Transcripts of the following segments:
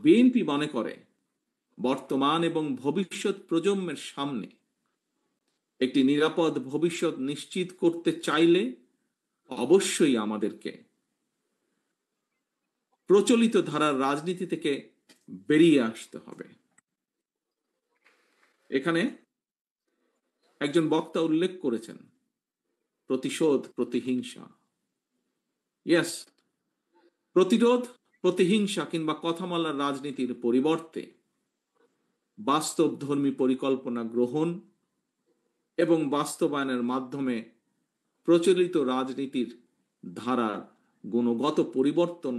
BNP মনে করে বর্তমান এবং ভবিষ্যৎ প্রজন্মের সামনে একটি নিরাপদ ভবিষ্যৎ নিশ্চিত করতে চাইলে অবশ্যই আমাদেরকে প্রচলিত ধারার রাজনীতি থেকে বেরিয়ে আসতে হবে। এখানে একজন বক্তা উল্লেখ করেছেন প্রতিশোধ, প্রতিহিংসা। ইয়েস, প্রতিরোধ, প্রতিহিংসা কিংবা কথামালার রাজনীতির পরিবর্তে বাস্তবধর্মী পরিকল্পনা গ্রহণ এবং বাস্তবায়নের মাধ্যমে প্রচলিত রাজনীতির ধারার গুণগত পরিবর্তন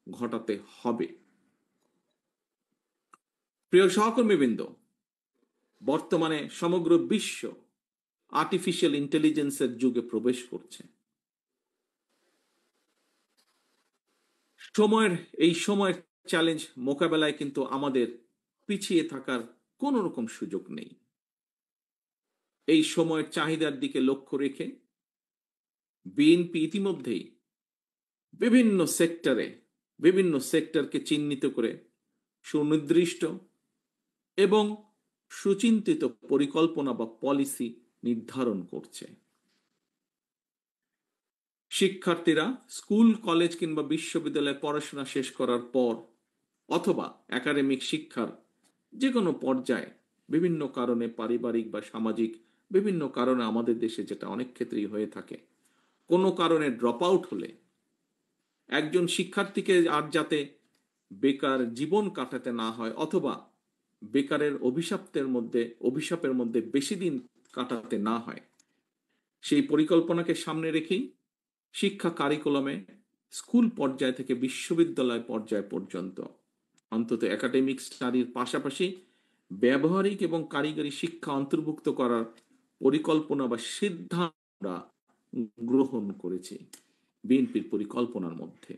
ঘটাতে হবে। প্রিয় সহকর্মীবৃন্দ, বর্তমানে সমগ্র বিশ্ব আর্টিফিশিয়াল ইন্টেলিজেন্সের যুগে প্রবেশ করছে। এই সময়ের চ্যালেঞ্জ মোকাবেলায় কিন্তু আমাদের পিছিয়ে থাকার কোনো রকম সুযোগ নেই। এই সময়ের চাহিদার দিকে লক্ষ্য রেখে বিএনপি ইতিমধ্যেই বিভিন্ন সেক্টরকে চিহ্নিত করে সুনির্দিষ্ট এবং সুচিন্তিত পরিকল্পনা বা পলিসি নির্ধারণ করছে। শিক্ষার্থীরা স্কুল, কলেজ কিংবা বিশ্ববিদ্যালয়ে পড়াশোনা শেষ করার পর অথবা একাডেমিক শিক্ষার যে কোনো পর্যায়ে বিভিন্ন কারণে, পারিবারিক বা সামাজিক বিভিন্ন কারণে, আমাদের দেশে যেটা অনেক ক্ষেত্রেই হয়ে থাকে, কোনো কারণে ড্রপ আউট হলে একজন শিক্ষার্থীকে আর যাতে বেকার জীবন কাটাতে না হয় অথবা বেকারের অভিশাপের মধ্যে বেশি দিন কাটাতে না হয়, সেই পরিকল্পনাকে সামনে রেখেই শিক্ষা কারিকুলামে স্কুল পর্যায় থেকে বিশ্ববিদ্যালয় পর্যায় পর্যন্ত অন্তত একাডেমিক স্টাডির পাশাপাশি ব্যবহারিক এবং কারিগরি শিক্ষা অন্তর্ভুক্ত করার পরিকল্পনা বা সিদ্ধান্ত গ্রহণ করেছি বিএনপির পরিকল্পনার মধ্যে।